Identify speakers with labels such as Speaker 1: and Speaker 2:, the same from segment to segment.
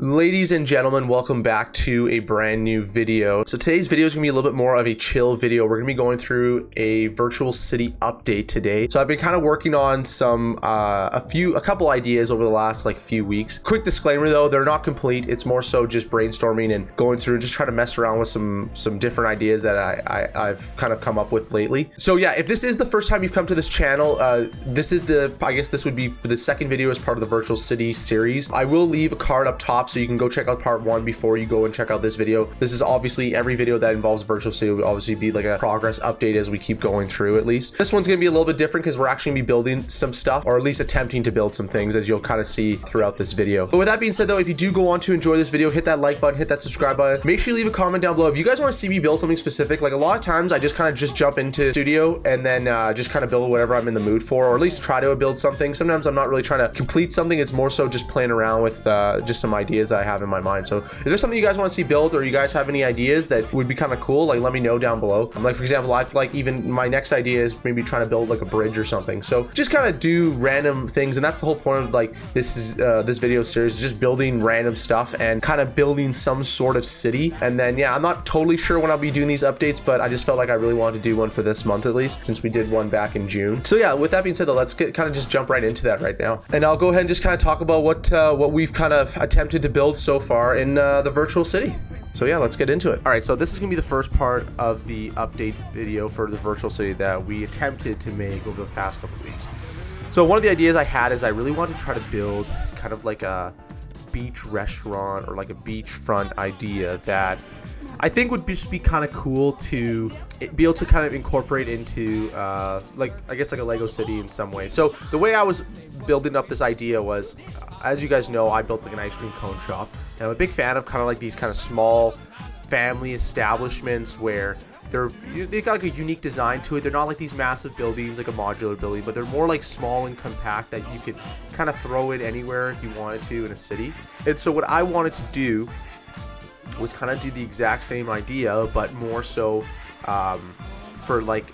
Speaker 1: Ladies and gentlemen, welcome back to a brand new video. So today's video is gonna be a little bit more of a chill video. We're gonna be going through a virtual city update today. So I've been kind of working on a couple ideas over the last few weeks. Quick disclaimer though, they're not complete. It's more so just brainstorming and going through and just trying to mess around with some different ideas that I've kind of come up with lately. So yeah, if this is the first time you've come to this channel, I guess this would be the second video as part of the virtual city series. I will leave a card up top so you can go check out part 1 before you go and check out this video. This is obviously every video that involves virtual city will obviously be like a progress update as we keep going through. At least this one's gonna be a little bit different because we're actually gonna be building some stuff, or at least attempting to build some things, as you'll kind of see throughout this video. But with that being said though, if you do go on to enjoy this video, hit that like button, hit that subscribe button. Make sure you leave a comment down below if you guys want to see me build something specific. Like a lot of times I just kind of jump into studio and then just kind of build whatever I'm in the mood for, or at least try to build something. Sometimes I'm not really trying to complete something. It's more so just playing around with just some ideas that I have in my mind. So if there's something you guys want to see built, or you guys have any ideas that would be kind of cool, like let me know down below. Like for example, I feel like even my next idea is maybe trying to build like a bridge or something. So just kind of do random things, and that's the whole point of like this video series, just building random stuff and kind of building some sort of city. And then yeah, I'm not totally sure when I'll be doing these updates, but I just felt like I really wanted to do one for this month at least, since we did one back in June. So yeah, with that being said though, let's kind of just jump right into that right now, and I'll go ahead and just kind of talk about what we've kind of attempted to build so far in the virtual city. So yeah, let's get into it. All right, so this is gonna be the first part of the update video for the virtual city that we attempted to make over the past couple of weeks. So one of the ideas I had is I really wanted to try to build kind of like a beach restaurant or like a beachfront idea that I think would just be kind of cool to be able to kind of incorporate into like I guess like a Lego city in some way. So the way I was building up this idea was, as you guys know, I built like an ice cream cone shop, and I'm a big fan of kind of like these kind of small family establishments where they've got like a unique design to it. They're not like these massive buildings like a modular building, but they're more like small and compact that you could kind of throw it anywhere if you wanted to in a city. And so what I wanted to do was kind of do the exact same idea, but more so for like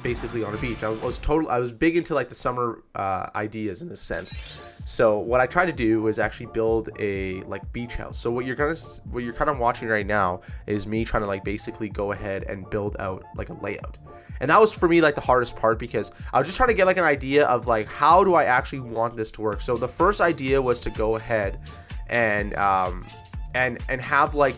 Speaker 1: basically on a beach. I was big into like the summer ideas in this sense. So what I tried to do was actually build a like beach house. So what you're kind of watching right now is me trying to like basically go ahead and build out like a layout. And that was for me like the hardest part, because I was just trying to get like an idea of like how do I actually want this to work. So the first idea was to go ahead and have like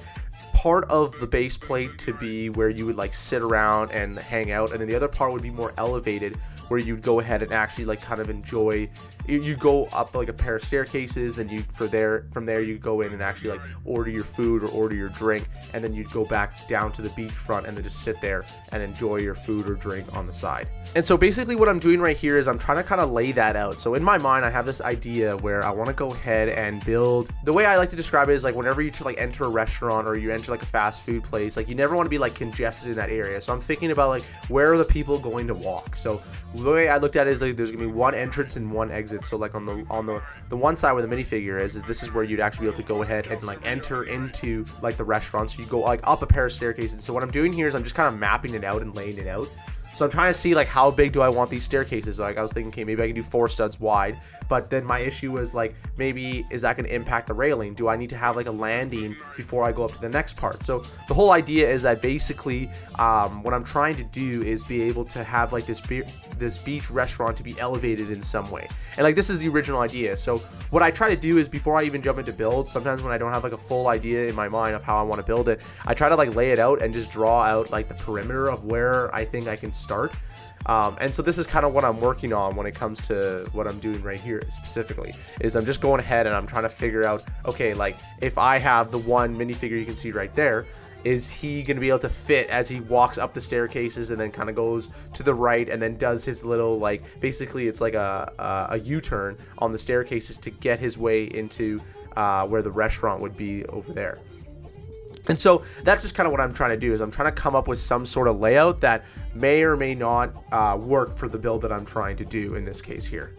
Speaker 1: part of the base plate to be where you would like sit around and hang out, and then the other part would be more elevated, where you'd go ahead and actually like kind of enjoy. You go up like a pair of staircases, then from there you go in and actually like order your food or order your drink, and then you'd go back down to the beachfront and then just sit there and enjoy your food or drink on the side. And so basically what I'm doing right here is I'm trying to kind of lay that out. So in my mind I have this idea where I want to go ahead and build, the way I like to describe it is like whenever you like enter a restaurant or you enter like a fast food place, like you never want to be like congested in that area. So I'm thinking about like where are the people going to walk. So the way I looked at it is like there's gonna be one entrance and one exit. So like on the one side where the minifigure is this is where you'd actually be able to go ahead and like enter into like the restaurant. So you go like up a pair of staircases. So what I'm doing here is I'm just kind of mapping it out and laying it out. So I'm trying to see like how big do I want these staircases. Like I was thinking, okay, maybe I can do 4 studs wide, but then my issue was like, maybe is that going to impact the railing? Do I need to have like a landing before I go up to the next part? So the whole idea is that basically what I'm trying to do is be able to have like this beach restaurant to be elevated in some way. And like this is the original idea. So what I try to do is before I even jump into build, sometimes when I don't have like a full idea in my mind of how I want to build it, I try to like lay it out and just draw out like the perimeter of where I think I can start. And so this is kind of what I'm working on when it comes to what I'm doing right here specifically, is I'm just going ahead and I'm trying to figure out, okay, like if I have the one minifigure you can see right there, is he going to be able to fit as he walks up the staircases and then kind of goes to the right and then does his little like, basically it's like a U-turn on the staircases to get his way into where the restaurant would be over there. And so that's just kind of what I'm trying to do, is I'm trying to come up with some sort of layout that may or may not work for the build that I'm trying to do in this case here.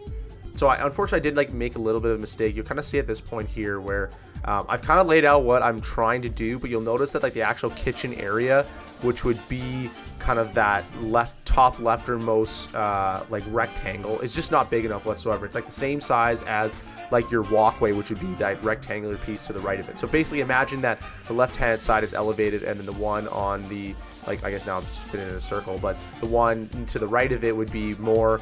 Speaker 1: So unfortunately I did like make a little bit of a mistake. You kind of see at this point here where I've kind of laid out what I'm trying to do, but you'll notice that like the actual kitchen area which would be kind of that top lefternmost like rectangle. It's just not big enough whatsoever. It's like the same size as like your walkway, which would be that rectangular piece to the right of it. So basically imagine that the left hand side is elevated, and then the one on the, like, I guess now I'm just spinning in a circle, but the one to the right of it would be more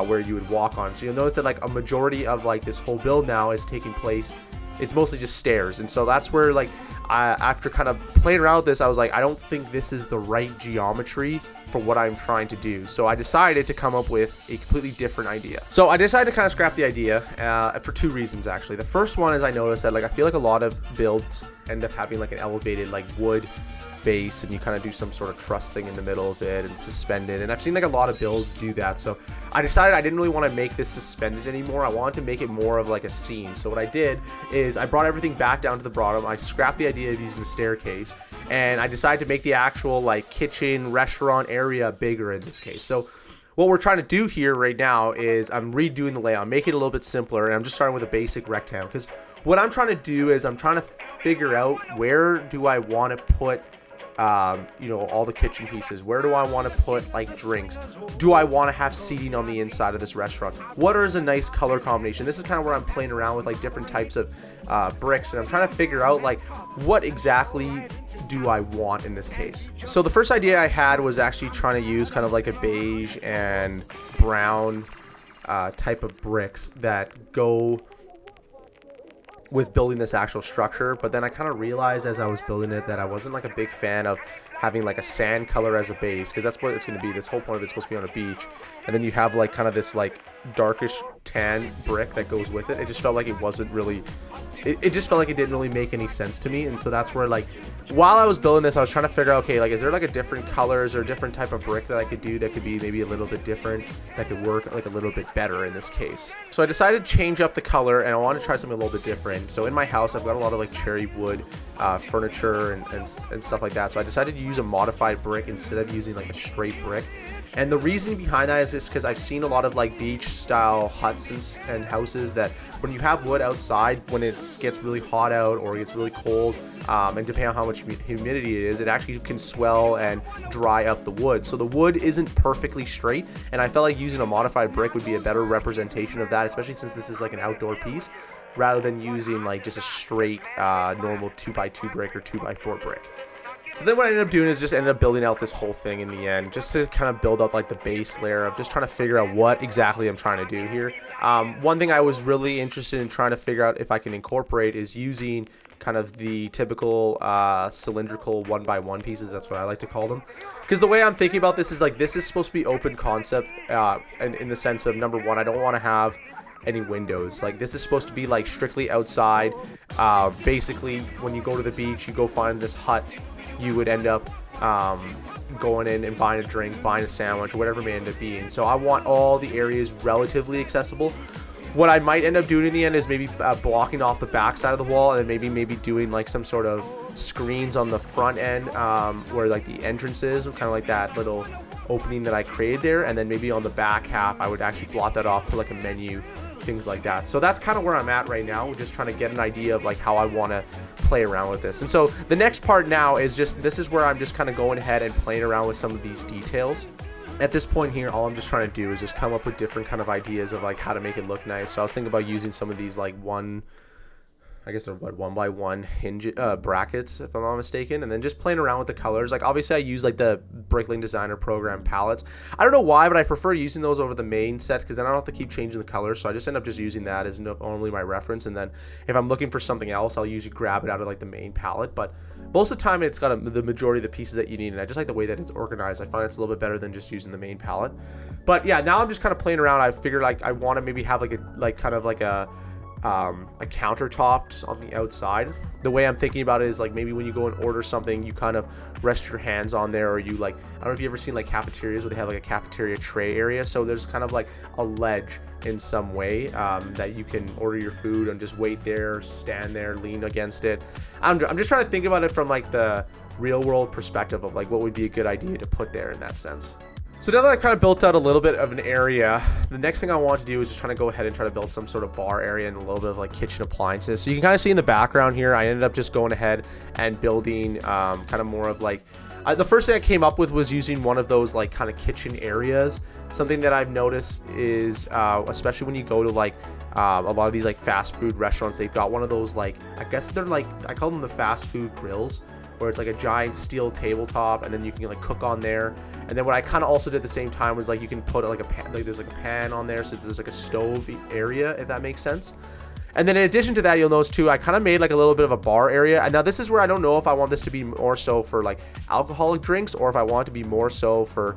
Speaker 1: where you would walk on. So you'll notice that like a majority of like this whole build now is taking place, it's mostly just stairs. And so that's where like after kind of playing around with this, I was like, I don't think this is the right geometry for what I'm trying to do. So I decided to come up with a completely different idea. So I decided to kind of scrap the idea for two reasons, actually. The first one is I noticed that like I feel like a lot of builds end up having like an elevated like wood base, and you kind of do some sort of truss thing in the middle of it and suspend it, and I've seen like a lot of builds do that. So I decided I didn't really want to make this suspended anymore. I wanted to make it more of like a scene. So what I did is I brought everything back down to the bottom. I scrapped the idea of using a staircase, and I decided to make the actual like kitchen restaurant area bigger in this case. So what we're trying to do here right now is I'm redoing the layout, make it a little bit simpler, and I'm just starting with a basic rectangle, because what I'm trying to do is I'm trying to figure out where do I want to put you know, all the kitchen pieces. Where do I want to put like drinks? Do I want to have seating on the inside of this restaurant? What is a nice color combination? This is kind of where I'm playing around with like different types of bricks, and I'm trying to figure out like what exactly do I want in this case. So the first idea I had was actually trying to use kind of like a beige and brown type of bricks that go with building this actual structure. But then I kind of realized as I was building it that I wasn't like a big fan of having like a sand color as a base, because that's what it's going to be. This whole point of it's supposed to be on a beach, and then you have like kind of this like darkish tan brick that goes with it. It just felt like it wasn't really, it just felt like it didn't really make any sense to me. And so that's where like while I was building this, I was trying to figure out, okay, like is there like a different colors or a different type of brick that I could do that could be maybe a little bit different, that could work like a little bit better in this case. So I decided to change up the color, and I wanted to try something a little bit different. So in my house I've got a lot of like cherry wood furniture and stuff like that. So I decided to use a modified brick instead of using like a straight brick. And the reason behind that is just because I've seen a lot of like beach style huts and houses that when you have wood outside, when it gets really hot out or it gets really cold, and depending on how much humidity it is, it actually can swell and dry up the wood. So the wood isn't perfectly straight, and I felt like using a modified brick would be a better representation of that, especially since this is like an outdoor piece, rather than using like just a straight normal 2x2 brick or 2x4 brick. So then what I ended up doing is just ended up building out this whole thing in the end, just to kind of build out like the base layer of just trying to figure out what exactly I'm trying to do here. One thing I was really interested in trying to figure out if I can incorporate is using kind of the typical cylindrical 1x1 pieces. That's what I like to call them, because the way I'm thinking about this is like this is supposed to be open concept, and in the sense of, number one, I don't want to have any windows. Like this is supposed to be like strictly outside. Basically when you go to the beach, you go find this hut, you would end up going in and buying a drink, buying a sandwich, or whatever it may end up being. So I want all the areas relatively accessible. What I might end up doing in the end is maybe blocking off the back side of the wall, and then maybe doing like some sort of screens on the front end, where like the entrance is, kind of like that little opening that I created there, and then maybe on the back half I would actually block that off for like a menu, things like that. So that's kind of where I'm at right now. We're just trying to get an idea of like how I want to play around with this. And so the next part now is just, this is where I'm just kind of going ahead and playing around with some of these details. At this point here, all I'm just trying to do is just come up with different kind of ideas of like how to make it look nice. So I was thinking about using some of these like I guess they're what, 1x1 hinge brackets, if I'm not mistaken, and then just playing around with the colors. Like obviously I use like the Brickling Designer program palettes. I don't know why, but I prefer using those over the main sets, because then I don't have to keep changing the colors. So I just end up just using that as normally my reference, and then if I'm looking for something else, I'll usually grab it out of like the main palette. But most of the time it's got the majority of the pieces that you need, and I just like the way that it's organized. I find it's a little bit better than just using the main palette. But yeah, now I'm just kind of playing around. I figured like I want to maybe have like a countertop just on the outside. The way I'm thinking about it is like maybe when you go and order something, you kind of rest your hands on there, or you like, I don't know if you ever seen like cafeterias where they have like a cafeteria tray area. So there's kind of like a ledge in some way that you can order your food and just wait there, stand there, lean against it. I'm just trying to think about it from like the real world perspective of like what would be a good idea to put there in that sense. So now that I kind of built out a little bit of an area, the next thing I want to do is just trying to go ahead and try to build some sort of bar area and a little bit of like kitchen appliances. So you can kind of see in the background here, I ended up just going ahead and building kind of more of like, The first thing I came up with was using one of those like kind of kitchen areas. Something that I've noticed is, especially when you go to like a lot of these like fast food restaurants, they've got one of those like, I guess they're like, I call them the fast food grills, where it's like a giant steel tabletop and then you can like cook on there. And then what I kind of also did at the same time was like you can put like a pan, like there's like a pan on there, so there's like a stove area, if that makes sense. And then in addition to that, you'll notice too, I kind of made like a little bit of a bar area. And now this is where I don't know if I want this to be more so for like alcoholic drinks or if I want it to be more so for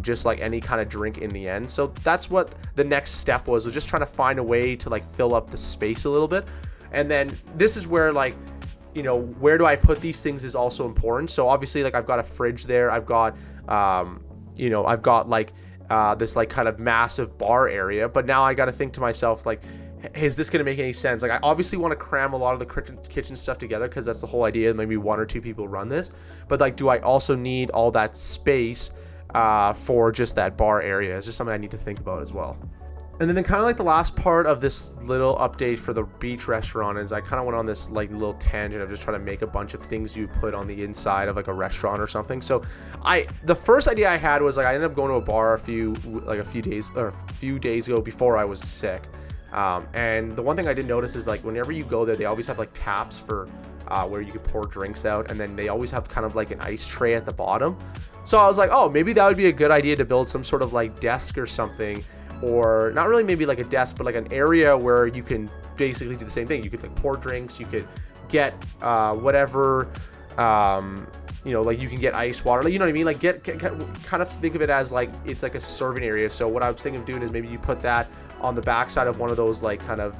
Speaker 1: just like any kind of drink in the end. So that's what the next step was just trying to find a way to like fill up the space a little bit. And then this is where like, you know, where do I put these things is also important. So obviously like I've got a fridge there. I've got, you know, I've got like this like kind of massive bar area, but now I got to think to myself, like, is this going to make any sense? Like I obviously want to cram a lot of the kitchen stuff together because that's the whole idea. Maybe one or two people run this, but like, do I also need all that space for just that bar area? It's just something I need to think about as well. And then kind of like the last part of this little update for the beach restaurant is I kind of went on this like little tangent of just trying to make a bunch of things you put on the inside of like a restaurant or something. So the first idea I had was like I ended up going to a bar a few days ago before I was sick. And the one thing I did notice is like whenever you go there, they always have like taps for where you can pour drinks out, and then they always have kind of like an ice tray at the bottom. So I was like, oh, maybe that would be a good idea to build some sort of like desk or something, or not really maybe like a desk, but like an area where you can basically do the same thing. You could like pour drinks, you could get whatever, you know, like you can get ice water, like, you know what I mean? Like get kind of think of it as like it's like a serving area. So what I was thinking of doing is maybe you put that on the backside of one of those like kind of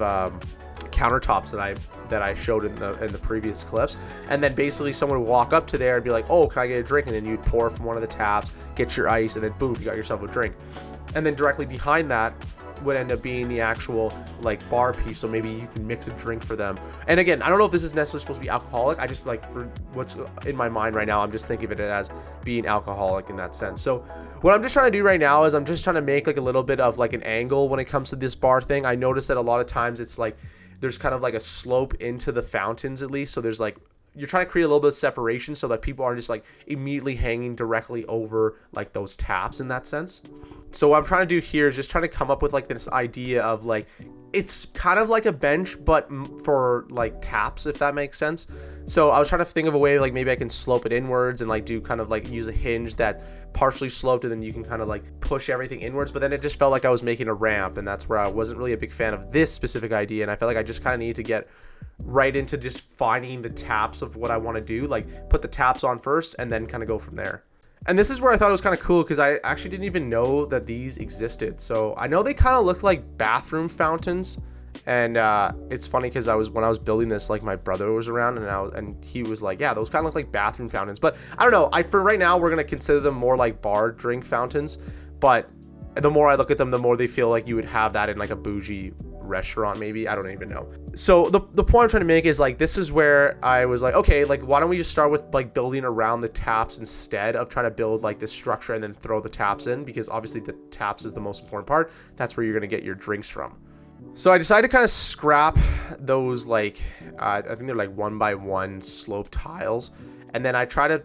Speaker 1: countertops that I showed in the previous clips, and then basically someone would walk up to there and be like, oh, can I get a drink? And then you'd pour from one of the taps, get your ice, and then boom, you got yourself a drink. And then directly behind that would end up being the actual like bar piece, so maybe you can mix a drink for them. And again, I don't know if this is necessarily supposed to be alcoholic. I just like, for what's in my mind right now, I'm just thinking of it as being alcoholic in that sense. So what I'm just trying to do right now is I'm just trying to make like a little bit of like an angle when it comes to this bar thing. I noticed that a lot of times it's like there's kind of like a slope into the fountains, at least. So there's like, you're trying to create a little bit of separation so that people aren't just like immediately hanging directly over like those taps in that sense. So what I'm trying to do here is just trying to come up with like this idea of like, it's kind of like a bench, but for like taps, if that makes sense. So I was trying to think of a way like maybe I can slope it inwards and like do kind of like use a hinge that partially sloped, and then you can kind of like push everything inwards. But then it just felt like I was making a ramp, and that's where I wasn't really a big fan of this specific idea. And I felt like I just kind of need to get right into just finding the taps of what I want to do, like put the taps on first and then kind of go from there. And this is where I thought it was kind of cool because I actually didn't even know that these existed. So I know they kind of look like bathroom fountains. And it's funny because when I was building this, like my brother was around and he was like, yeah, those kind of look like bathroom fountains. But I don't know. For right now, we're going to consider them more like bar drink fountains. But the more I look at them, the more they feel like you would have that in like a bougie restaurant, maybe. I don't even know. So the point I'm trying to make is like, this is where I was like, okay, like why don't we just start with like building around the taps instead of trying to build like this structure and then throw the taps in, because obviously the taps is the most important part. That's where you're going to get your drinks from. So I decided to kind of scrap those like I think they're like 1x1 slope tiles, and then I try to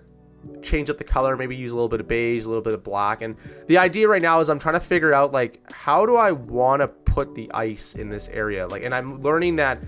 Speaker 1: change up the color, maybe use a little bit of beige, a little bit of black. And the idea right now is I'm trying to figure out like, how do I want to put the ice in this area? Like, and I'm learning that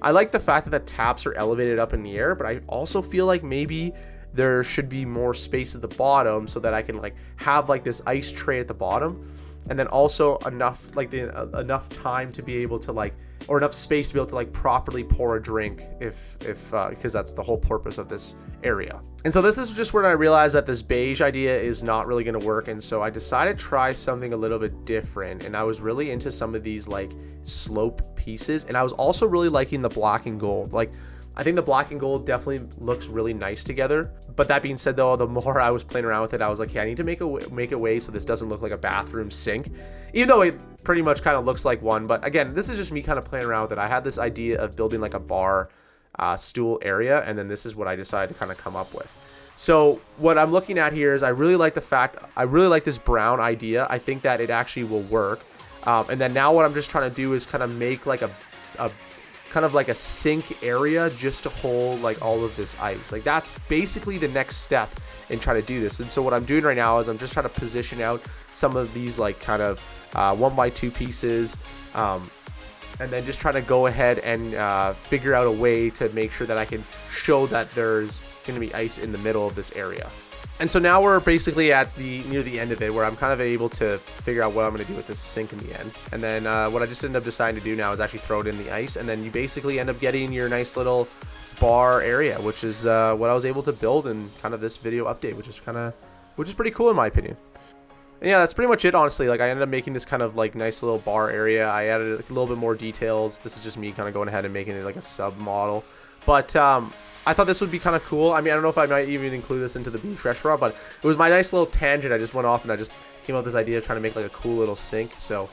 Speaker 1: I like the fact that the taps are elevated up in the air, but I also feel like maybe there should be more space at the bottom so that I can like have like this ice tray at the bottom, and then also enough like enough time to be able to like, or enough space to be able to like properly pour a drink if because that's the whole purpose of this area. And so this is just where I realized that this beige idea is not really going to work, and so I decided to try something a little bit different. And I was really into some of these like slope pieces, and I was also really liking the black and gold. Like, I think the black and gold definitely looks really nice together. But that being said, though, the more I was playing around with it, I was like, hey, I need to make a way so this doesn't look like a bathroom sink, even though it pretty much kind of looks like one. But again, this is just me kind of playing around with it. I had this idea of building like a bar stool area, and then this is what I decided to kind of come up with. So what I'm looking at here is I really like this brown idea. I think that it actually will work. And then now what I'm just trying to do is kind of make like a kind of like a sink area just to hold like all of this ice. Like that's basically the next step in trying to do this. And so what I'm doing right now is I'm just trying to position out some of these like kind of 1x2 pieces, and then just trying to go ahead and figure out a way to make sure that I can show that there's going to be ice in the middle of this area. And so now we're basically at near the end of it, where I'm kind of able to figure out what I'm going to do with this sink in the end. And then what I just ended up deciding to do now is actually throw it in the ice, and then you basically end up getting your nice little bar area, which is what I was able to build in kind of this video update, which is pretty cool in my opinion. And yeah, that's pretty much it, honestly. Like I ended up making this kind of like nice little bar area. I added a little bit more details. This is just me kind of going ahead and making it like a sub model, but I thought this would be kind of cool. I mean, I don't know if I might even include this into the beach restaurant, but it was my nice little tangent. I just went off and I just came up with this idea of trying to make like a cool little sink. So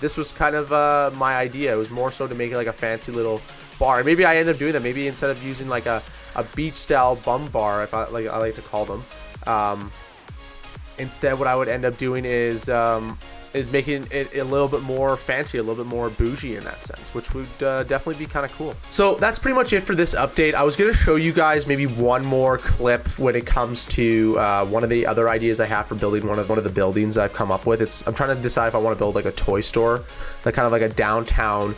Speaker 1: this was kind of my idea. It was more so to make it like a fancy little bar. And maybe I end up doing that. Maybe instead of using like a beach style bum bar, if I like to call them, instead what I would end up doing is making it a little bit more fancy, a little bit more bougie in that sense, which would definitely be kind of cool. So that's pretty much it for this update. I was going to show you guys maybe one more clip when it comes to one of the other ideas I have for building one of the buildings I've come up with. I'm trying to decide if I want to build like a toy store, like kind of like a downtown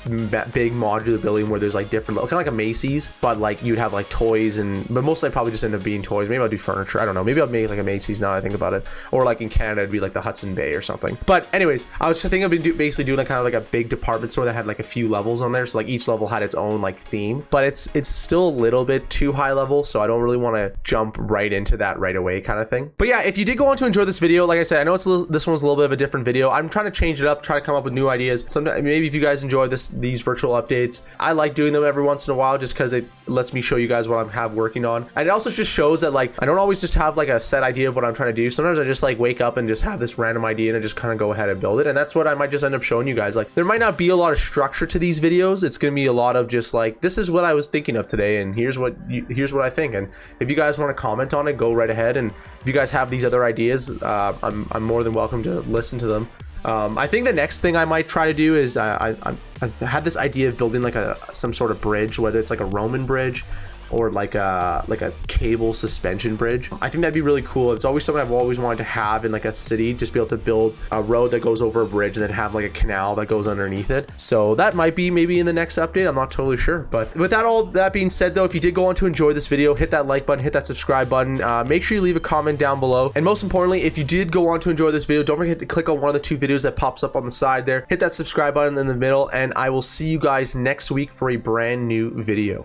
Speaker 1: big modular building where there's like different, kind of like a Macy's, but like you'd have like toys, but mostly I'd probably just end up being toys. Maybe I'll do furniture. I don't know. Maybe I'll make like a Macy's now that I think about it. Or like in Canada, it'd be like the Hudson Bay or something. But anyways, I was thinking of basically doing like kind of like a big department store that had like a few levels on there. So like each level had its own like theme, but it's still a little bit too high level. So I don't really want to jump right into that right away kind of thing. But yeah, if you did go on to enjoy this video, like I said, I know this one's a little bit of a different video. I'm trying to change it up, try to come up with new ideas. Sometimes maybe if you guys enjoy these virtual updates, I like doing them every once in a while just because it lets me show you guys what I'm working on. And it also just shows that like I don't always just have like a set idea of what I'm trying to do. Sometimes I just like wake up and just have this random idea and I just kind of go ahead and build it. And that's what I might just end up showing you guys. Like there might not be a lot of structure to these videos. It's gonna be a lot of just like, this is what I was thinking of today and here's what I think. And if you guys want to comment on it, go right ahead. And if you guys have these other ideas, I'm more than welcome to listen to them. I think the next thing I might try to do is I've had this idea of building like some sort of bridge, whether it's like a Roman bridge or like a cable suspension bridge. I think that'd be really cool. It's always something I've always wanted to have in like a city, just be able to build a road that goes over a bridge and then have like a canal that goes underneath it. So that might be maybe in the next update. I'm not totally sure. But with all that being said though, if you did go on to enjoy this video, hit that like button, hit that subscribe button, make sure you leave a comment down below. And most importantly, if you did go on to enjoy this video, don't forget to click on one of the two videos that pops up on the side there, hit that subscribe button in the middle, and I will see you guys next week for a brand new video.